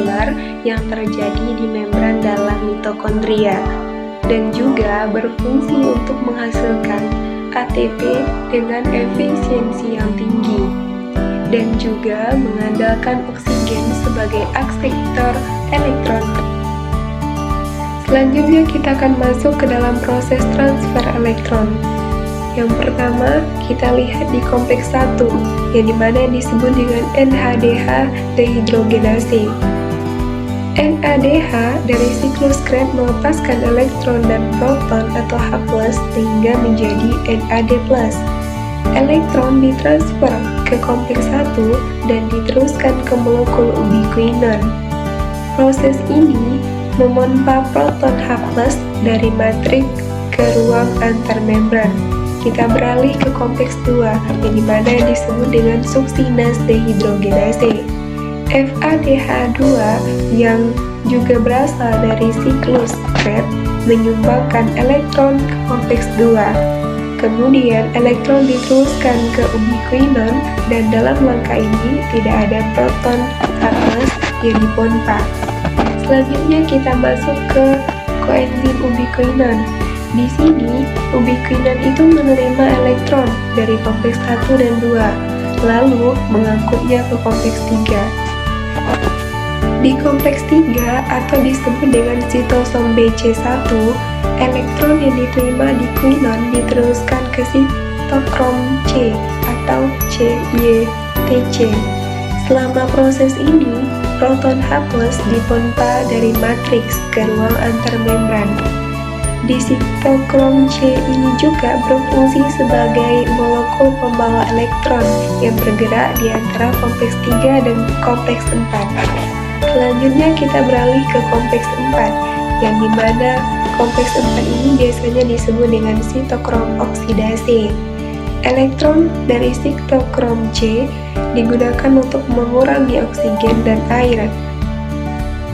seluler yang terjadi di membran dalam mitokondria dan juga berfungsi untuk menghasilkan ATP dengan efisiensi yang tinggi dan juga mengandalkan oksigen sebagai akseptor elektron. Selanjutnya kita akan masuk ke dalam proses transfer elektron. Yang pertama, kita lihat di kompleks 1, yang dimana disebut dengan NADH dehidrogenase. NADH dari siklus Krebs melepaskan elektron dan proton atau H+ sehingga menjadi NAD+. Elektron ditransfer ke kompleks 1 dan diteruskan ke molekul ubiquinon. Proses ini memompa proton H+ dari matriks ke ruang antarmembran. Kita beralih ke kompleks 2, yang dimana disebut dengan suksinase dehidrogenase. FADH2 yang juga berasal dari siklus Krebs menyumbangkan elektron ke kompleks 2. Kemudian elektron diteruskan ke ubiquinon dan dalam langkah ini tidak ada proton H+ yang dipompa. Selanjutnya kita masuk ke koenzim ubiquinon. Di sini, ubiquinon itu menerima elektron dari kompleks 1 dan 2, lalu mengangkutnya ke kompleks 3. Di kompleks 3 atau disebut dengan sitosom BC1, elektron yang diterima di quinon diteruskan ke sitokrom C atau CYTC. Selama proses ini, proton H+ dipompa dari matriks ke ruang antarmembran. Di sitokrom C ini juga berfungsi sebagai molekul pembawa elektron yang bergerak di antara kompleks 3 dan kompleks 4. Selanjutnya kita beralih ke kompleks 4, yang dimana kompleks 4 ini biasanya disebut dengan sitokrom oksidase. Elektron dari sitokrom C digunakan untuk mengurangi oksigen dan air.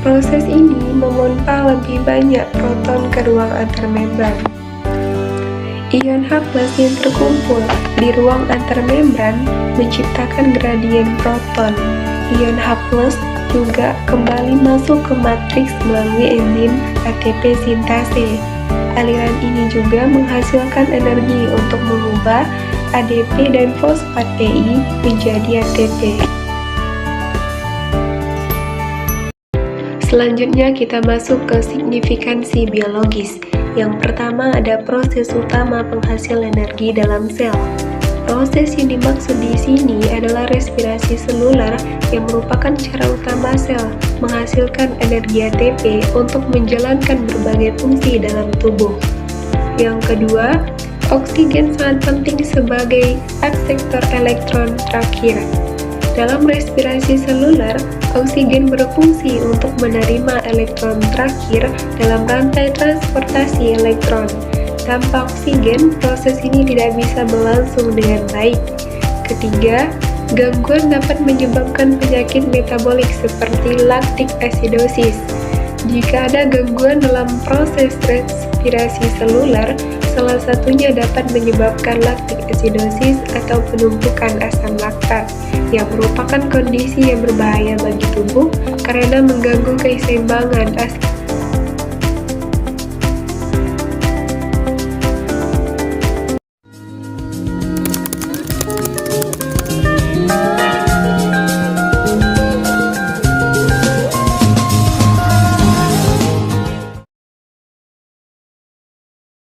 Proses ini memompa lebih banyak proton ke ruang antarmembran. Ion H+ yang terkumpul di ruang antarmembran menciptakan gradien proton. Ion H+ juga kembali masuk ke matriks melalui enzim ATP sintase. Aliran ini juga menghasilkan energi untuk mengubah ADP dan fosfat PI menjadi ATP. Selanjutnya kita masuk ke signifikansi biologis. Yang pertama ada proses utama penghasil energi dalam sel. Proses yang dimaksud di sini adalah respirasi seluler yang merupakan cara utama sel menghasilkan energi ATP untuk menjalankan berbagai fungsi dalam tubuh. Yang kedua, oksigen sangat penting sebagai akseptor elektron terakhir. Dalam respirasi seluler, oksigen berfungsi untuk menerima elektron terakhir dalam rantai transportasi elektron. Tanpa oksigen, proses ini tidak bisa berlangsung dengan baik. Ketiga, gangguan dapat menyebabkan penyakit metabolik seperti lactic acidosis. Jika ada gangguan dalam proses respirasi seluler, salah satunya dapat menyebabkan lactic acidosis atau penumpukan asam laktat, yang merupakan kondisi yang berbahaya bagi tubuh karena mengganggu keseimbangan